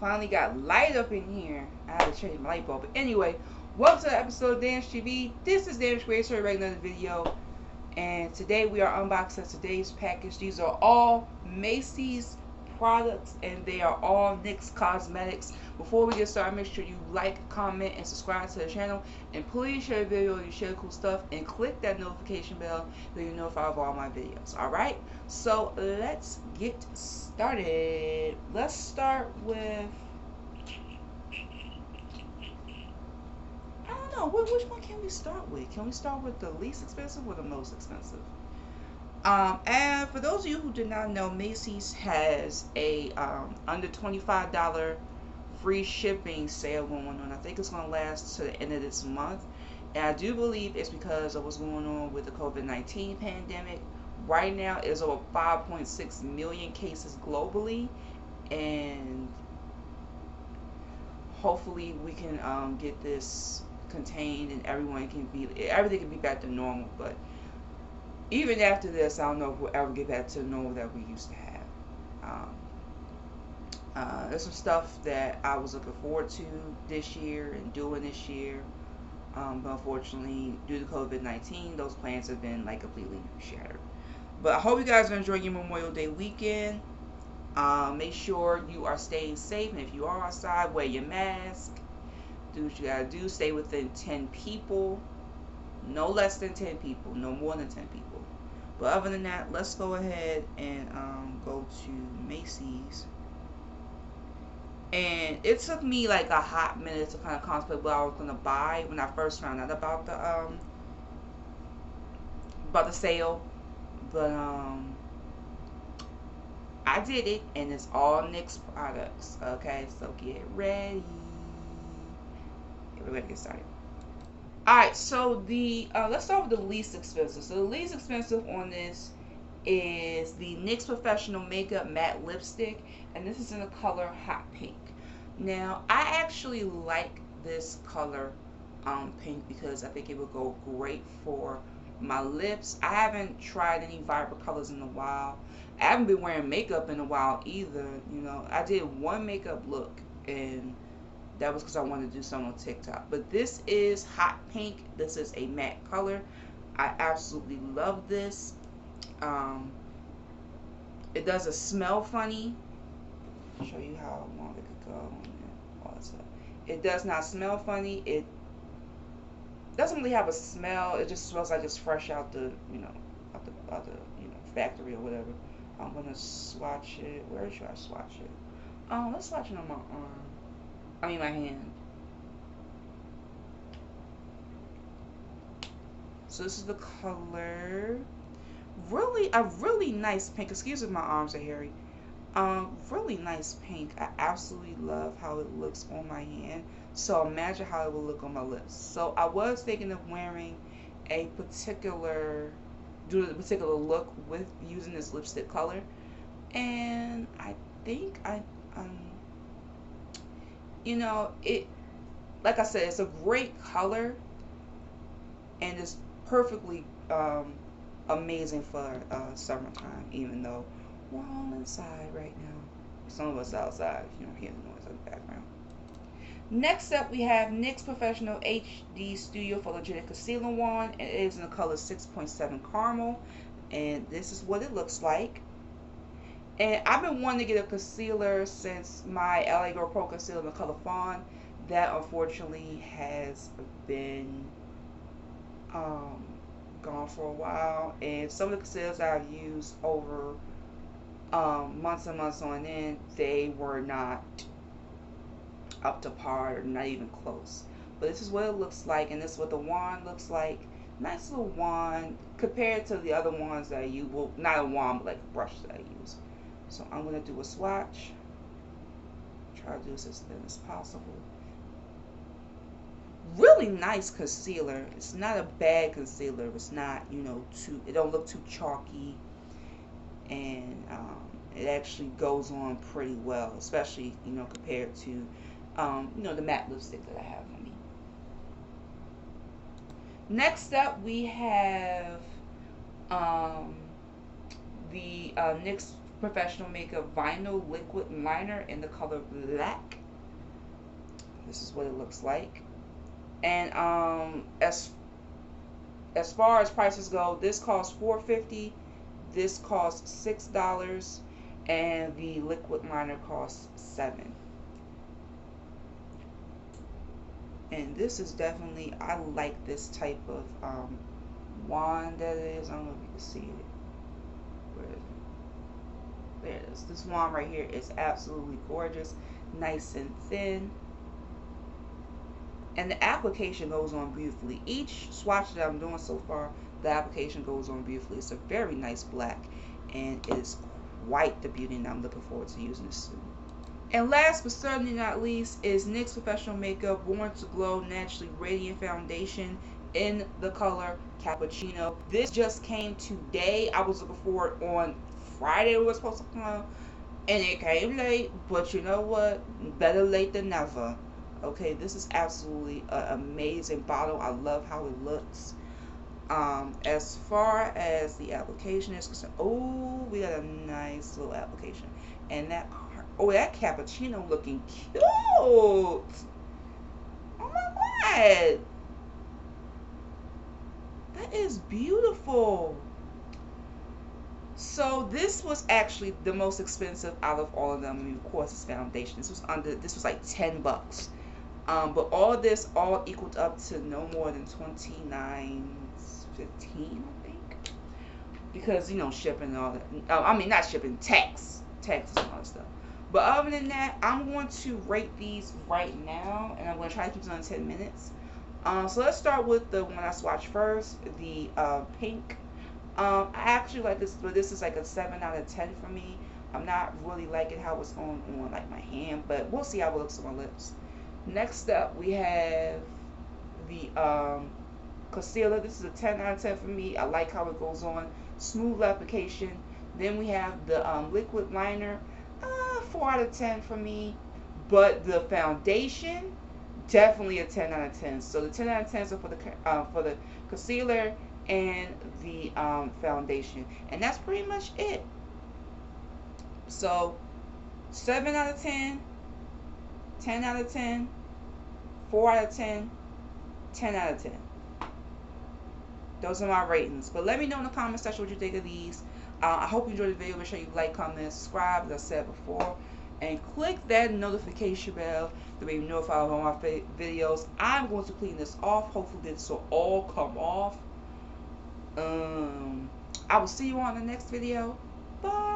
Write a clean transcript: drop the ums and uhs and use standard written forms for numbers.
finally got light up in here. I had to change my light bulb. But anyway, welcome to the episode of Damage TV. This is Damage Grace for another video. And today we are unboxing today's package. These are all Macy's products and they are all NYX cosmetics. Before we get started, make sure you like, comment, and subscribe to the channel. And please share the video if you share cool stuff. And click that notification bell so you're notified of all my videos. Alright? So let's get started. Let's start with... I don't know. Which one can we start with? Can we start with the least expensive or the most expensive? And for those of you who did not know, Macy's has a under $25 free shipping sale going on. I think it's going to last to the end of this month. And I do believe it's because of what's going on with the COVID-19 pandemic. Right now, it's over 5.6 million cases globally. And hopefully we can get this contained and everything can be back to normal. But even after this, I don't know if we'll ever get back to the normal that we used to have. There's some stuff that I was looking forward to this year and doing this year. But unfortunately, due to COVID-19, those plans have been like completely shattered. But I hope you guys are enjoying your Memorial Day weekend. Make sure you are staying safe. And if you are outside, wear your mask. Do what you gotta do. Stay within 10 people. No less than 10 people. No more than 10 people. But other than that, let's go ahead and go to Macy's. And it took me like a hot minute to kind of contemplate what I was gonna buy when I first found out about the sale. But I did it, and it's all NYX products. Okay, so get ready. We're ready to get started. Alright, so the let's start with the least expensive. So the least expensive on this is the NYX Professional Makeup Matte Lipstick, and this is in the color Hot Pink. Now, I actually like this color pink because I think it would go great for my lips. I haven't tried any vibrant colors in a while. I haven't been wearing makeup in a while either. You know, I did one makeup look, and that was because I wanted to do something on TikTok. But this is Hot Pink. This is a matte color. I absolutely love this. It doesn't smell funny. I'll show you how long it could go. It does not smell funny. It doesn't really have a smell. It just smells like it's fresh out the, out the factory or whatever. I'm gonna swatch it. Where should I swatch it? Let's swatch it on my arm. I mean my hand. So this is the color. A really nice pink. Excuse me, my arms are hairy. Really nice pink. I absolutely love how it looks on my hand. So imagine how it will look on my lips. So I was thinking of wearing a particular look with using this lipstick color, and I think it, like I said, it's a great color and it's perfectly amazing for summertime, even though we're all inside right now. Some of us outside, if you don't hear the noise in the background. Next up, we have NYX Professional HD Studio for Logitech Concealer Wand. It is in the color 6.7 Caramel, and this is what it looks like. And I've been wanting to get a concealer since my LA Girl Pro Concealer in the color Fawn. That unfortunately has been gone for a while, and some of the concealers that I've used over months and months on end, they were not up to par, or not even close. But this is what it looks like, and this is what the wand looks like. Nice little wand compared to the other wands that I use. Well, not a wand, but like a brush that I use. So I'm going to do a swatch. Try to do this as thin as possible. Really nice concealer. It's not a bad concealer. It's not, it don't look too chalky. And it actually goes on pretty well, especially, compared to, the matte lipstick that I have on me. Next up, we have the NYX Professional Makeup Vinyl Liquid Liner in the color Black. This is what it looks like. And as far as prices go, this costs $4.50, this costs $6, and the liquid liner costs $7. And this is definitely, I like this type of wand that it is. I don't know if you can see it. Where is it? There it is. This wand right here is absolutely gorgeous, nice and thin. And the application goes on beautifully. Each swatch that I'm doing so far, the application goes on beautifully. It's a very nice black, and it is quite the beauty, and I'm looking forward to using this soon. And last but certainly not least is NYX Professional Makeup Born to Glow Naturally Radiant Foundation in the color Cappuccino. This just came today. I was looking for it on Friday. It was supposed to come, and it came late, but you know what? Better late than never. Okay, this is absolutely an amazing bottle. I love how it looks. As far as the application is concerned, oh, we got a nice little application. And that cappuccino looking cute. Oh my god, that is beautiful. So this was actually the most expensive out of all of them. I mean, of course, it's foundation. This was like $10. But all this all equaled up to no more than $29.15, I think, because you know, shipping and all that. I mean, not shipping, taxes and all that stuff. But other than that, I'm going to rate these right now, and I'm going to try to keep this on 10 minutes. So let's start with the one I swatched first, the pink. I actually like this, but this is like a 7 out of 10 for me. I'm not really liking how it's on like my hand, but we'll see how it looks on my lips. Next up, we have the concealer. This is a 10 out of 10 for me. I like how it goes on. Smooth application. Then we have the liquid liner. 4 out of 10 for me. But the foundation, definitely a 10 out of 10. So the 10 out of 10s are for the concealer and the foundation. And that's pretty much it. So 7 out of 10. 10 out of 10, 4 out of 10, 10 out of 10. Those are my ratings. But let me know in the comment section what you think of these. I hope you enjoyed the video. Make sure you like, comment, subscribe, as I said before. And click that notification bell to be notified of all my videos. I'm going to clean this off. Hopefully this will all come off. I will see you on the next video. Bye.